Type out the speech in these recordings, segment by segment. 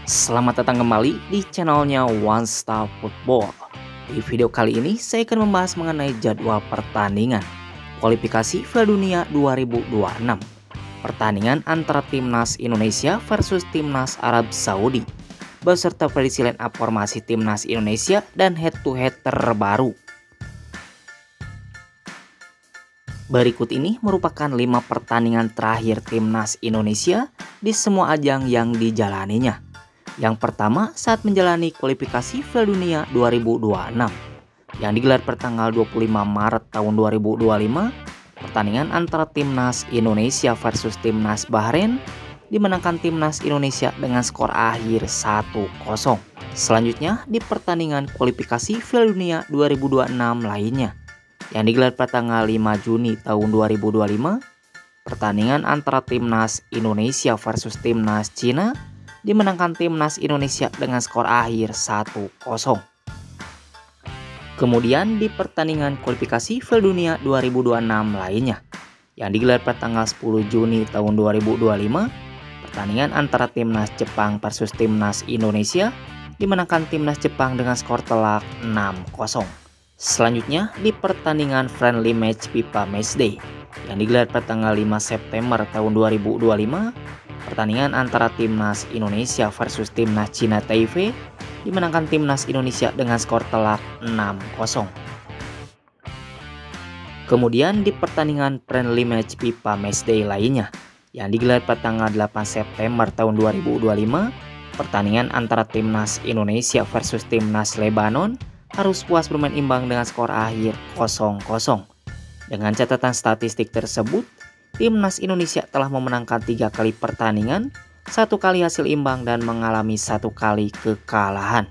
Selamat datang kembali di channelnya One Star Football. Di video kali ini saya akan membahas mengenai jadwal pertandingan kualifikasi Piala Dunia 2026. Pertandingan antara Timnas Indonesia versus Timnas Arab Saudi beserta prediksi line up formasi Timnas Indonesia dan head to head terbaru. Berikut ini merupakan 5 pertandingan terakhir Timnas Indonesia di semua ajang yang dijalaninya. Yang pertama saat menjalani kualifikasi Piala Dunia 2026 yang digelar pertanggal 25 Maret tahun 2025. Pertandingan antara Timnas Indonesia versus Timnas Bahrain dimenangkan Timnas Indonesia dengan skor akhir 1-0. Selanjutnya di pertandingan kualifikasi Piala Dunia 2026 lainnya yang digelar pada tanggal 5 Juni tahun 2025, pertandingan antara Timnas Indonesia versus Timnas Cina dimenangkan Timnas Indonesia dengan skor akhir 1-0. Kemudian di pertandingan kualifikasi Piala Dunia 2026 lainnya yang digelar pada tanggal 10 Juni tahun 2025, pertandingan antara Timnas Jepang versus Timnas Indonesia dimenangkan Timnas Jepang dengan skor telak 6-0. Selanjutnya di pertandingan friendly match FIFA Matchday yang digelar pada tanggal 5 September tahun 2025, pertandingan antara Timnas Indonesia versus Timnas Cina Taipei dimenangkan Timnas Indonesia dengan skor telak 6-0. Kemudian di pertandingan friendly match FIFA Matchday lainnya yang digelar pada tanggal 8 September tahun 2025, pertandingan antara Timnas Indonesia versus Timnas Lebanon harus puas bermain imbang dengan skor akhir 0-0. Dengan catatan statistik tersebut, Timnas Indonesia telah memenangkan 3 kali pertandingan, 1 kali hasil imbang dan mengalami 1 kali kekalahan.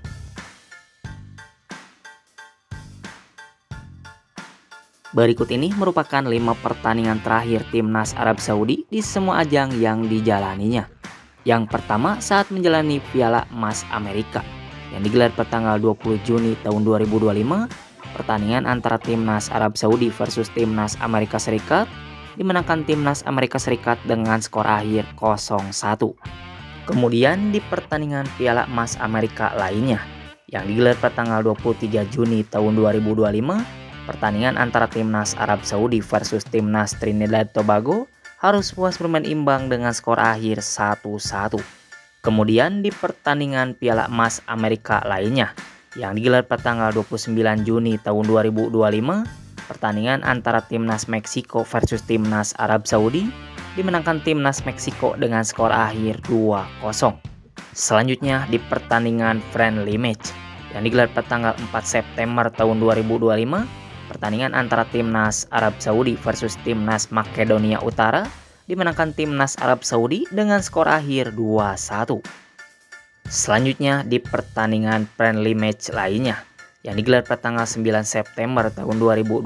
Berikut ini merupakan 5 pertandingan terakhir Timnas Arab Saudi di semua ajang yang dijalaninya. Yang pertama saat menjalani Piala Emas Amerika yang digelar pada tanggal 20 Juni tahun 2025, pertandingan antara Timnas Arab Saudi versus Timnas Amerika Serikat dimenangkan Timnas Amerika Serikat dengan skor akhir 0-1. Kemudian di pertandingan Piala Emas Amerika lainnya yang digelar pada tanggal 23 Juni tahun 2025, pertandingan antara Timnas Arab Saudi versus Timnas Trinidad Tobago harus puas bermain imbang dengan skor akhir 1-1. Kemudian di pertandingan Piala Emas Amerika lainnya yang digelar pada tanggal 29 Juni tahun 2025, pertandingan antara Timnas Meksiko versus Timnas Arab Saudi dimenangkan Timnas Meksiko dengan skor akhir 2-0. Selanjutnya di pertandingan friendly match yang digelar pada tanggal 4 September tahun 2025, pertandingan antara Timnas Arab Saudi versus Timnas Makedonia Utara dimenangkan Timnas Arab Saudi dengan skor akhir 2-1. Selanjutnya di pertandingan friendly match lainnya yang digelar pada tanggal 9 September tahun 2025,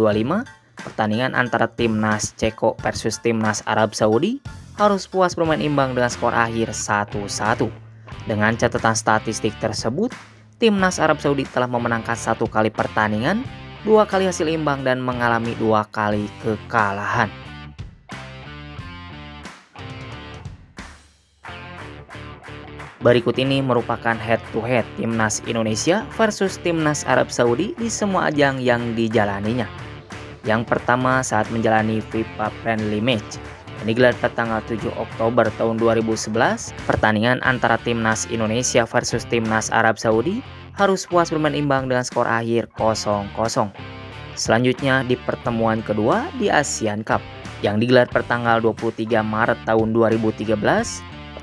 pertandingan antara Timnas Ceko versus Timnas Arab Saudi harus puas bermain imbang dengan skor akhir 1-1. Dengan catatan statistik tersebut, Timnas Arab Saudi telah memenangkan 1 kali pertandingan, 2 kali hasil imbang dan mengalami 2 kali kekalahan. Berikut ini merupakan head to head Timnas Indonesia versus Timnas Arab Saudi di semua ajang yang dijalaninya. Yang pertama saat menjalani FIFA Friendly Match yang digelar pada tanggal 7 Oktober tahun 2011, pertandingan antara Timnas Indonesia versus Timnas Arab Saudi harus puas bermain imbang dengan skor akhir 0-0. Selanjutnya di pertemuan kedua di Asian Cup yang digelar pada tanggal 23 Maret tahun 2013,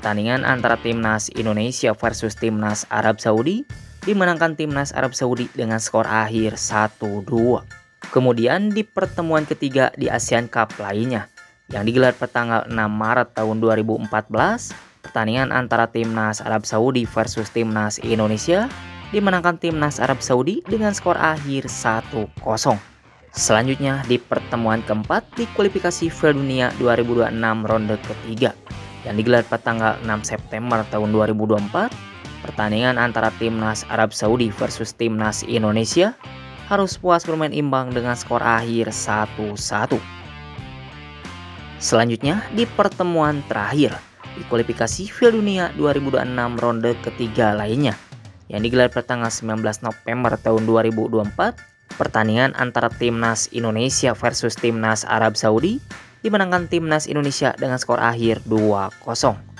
pertandingan antara Timnas Indonesia versus Timnas Arab Saudi dimenangkan Timnas Arab Saudi dengan skor akhir 1-2. Kemudian di pertemuan ketiga di Asian Cup lainnya yang digelar pada tanggal 6 Maret tahun 2014, pertandingan antara Timnas Arab Saudi versus Timnas Indonesia dimenangkan Timnas Arab Saudi dengan skor akhir 1-0. Selanjutnya di pertemuan keempat di kualifikasi Piala Dunia 2026 ronde ketiga yang digelar pada tanggal 6 September tahun 2024, pertandingan antara Timnas Arab Saudi versus Timnas Indonesia harus puas bermain imbang dengan skor akhir 1-1. Selanjutnya di pertemuan terakhir di kualifikasi Piala Dunia 2026 ronde ketiga lainnya yang digelar pada tanggal 19 November tahun 2024. Pertandingan antara Timnas Indonesia versus Timnas Arab Saudi dimenangkan Timnas Indonesia dengan skor akhir 2-0.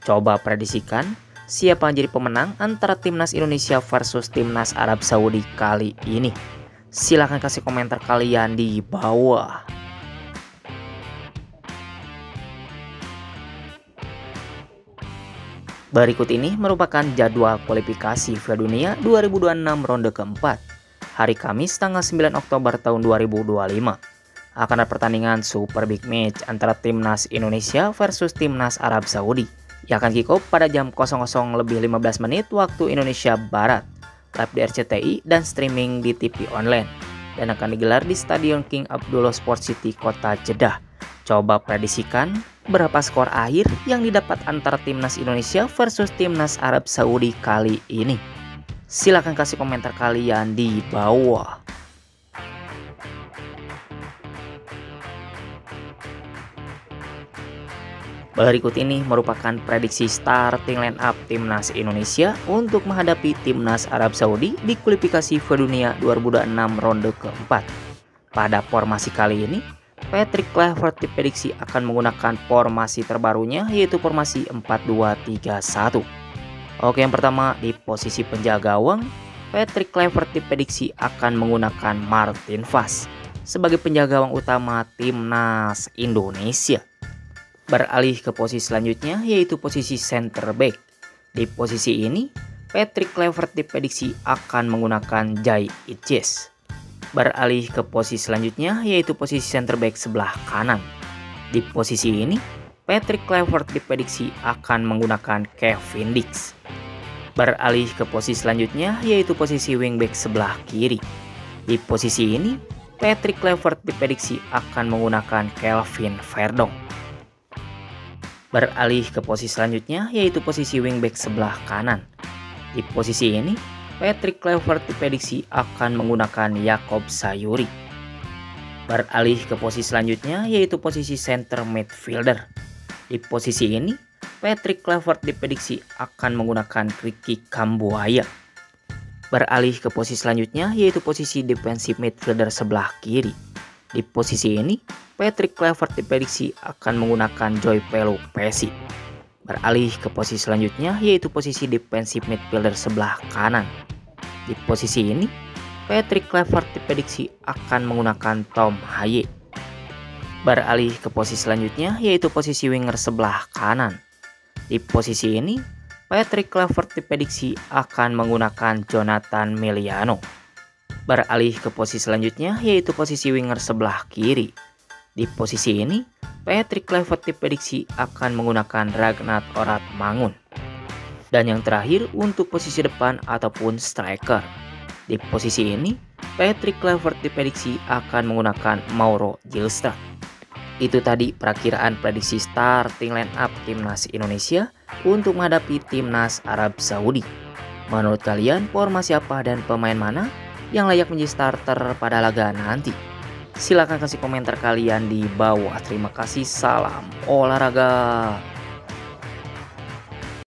Coba prediksikan siapa yang jadi pemenang antara Timnas Indonesia versus Timnas Arab Saudi kali ini? Silahkan kasih komentar kalian di bawah. Berikut ini merupakan jadwal kualifikasi Piala Dunia 2026 ronde keempat. Hari Kamis tanggal 9 Oktober tahun 2025. Akan ada pertandingan Super Big Match antara Timnas Indonesia versus Timnas Arab Saudi yang akan kick off pada jam 00.15 waktu Indonesia Barat, live di RCTI dan streaming di TV online, dan akan digelar di Stadion King Abdullah Sport City Kota Jeddah. Coba prediksikan berapa skor akhir yang didapat antara Timnas Indonesia versus Timnas Arab Saudi kali ini? Silahkan kasih komentar kalian di bawah. Berikut ini merupakan prediksi starting line up Timnas Indonesia untuk menghadapi Timnas Arab Saudi di kualifikasi Piala Dunia 2026 ronde keempat. Pada formasi kali ini, Patrick Kluivert diprediksi akan menggunakan formasi terbarunya, yaitu formasi 4-2-3-1. Oke, yang pertama di posisi penjaga gawang, Patrick Kluivert diprediksi akan menggunakan Martin Vaz sebagai penjaga gawang utama Timnas Indonesia. Beralih ke posisi selanjutnya, yaitu posisi center back. Di posisi ini, Patrick Kluivert diprediksi akan menggunakan Jai Itzes. Beralih ke posisi selanjutnya, yaitu posisi center back sebelah kanan. Di posisi ini, Patrick Kluivert diprediksi akan menggunakan Kevin Dix. Beralih ke posisi selanjutnya, yaitu posisi wingback sebelah kiri. Di posisi ini, Patrick Kluivert diprediksi akan menggunakan Kelvin Verdong. Beralih ke posisi selanjutnya, yaitu posisi wingback sebelah kanan. Di posisi ini, Patrick Kluivert diprediksi akan menggunakan Jakob Sayuri. Beralih ke posisi selanjutnya, yaitu posisi center midfielder. Di posisi ini, Patrick Kluivert diprediksi akan menggunakan Ricky Kambuaya. Beralih ke posisi selanjutnya, yaitu posisi defensive midfielder sebelah kiri. Di posisi ini, Patrick Kluivert diprediksi akan menggunakan Joy Pelupessy. Beralih ke posisi selanjutnya, yaitu posisi defensive midfielder sebelah kanan. Di posisi ini, Patrick Kluivert diprediksi akan menggunakan Tom Haye. Beralih ke posisi selanjutnya, yaitu posisi winger sebelah kanan. Di posisi ini, Patrick Kluivert diprediksi akan menggunakan Jonathan Meliano. Beralih ke posisi selanjutnya, yaitu posisi winger sebelah kiri. Di posisi ini, Patrick Kluivert diprediksi akan menggunakan Ragnar Oratmangun. Dan yang terakhir untuk posisi depan ataupun striker. Di posisi ini, Patrick Kluivert diprediksi akan menggunakan Mauro Gilstrap. Itu tadi perakiraan prediksi starting line up Timnas Indonesia untuk menghadapi Timnas Arab Saudi. Menurut kalian formasi apa dan pemain mana yang layak menjadi starter pada laga nanti? Silahkan kasih komentar kalian di bawah. Terima kasih, salam olahraga.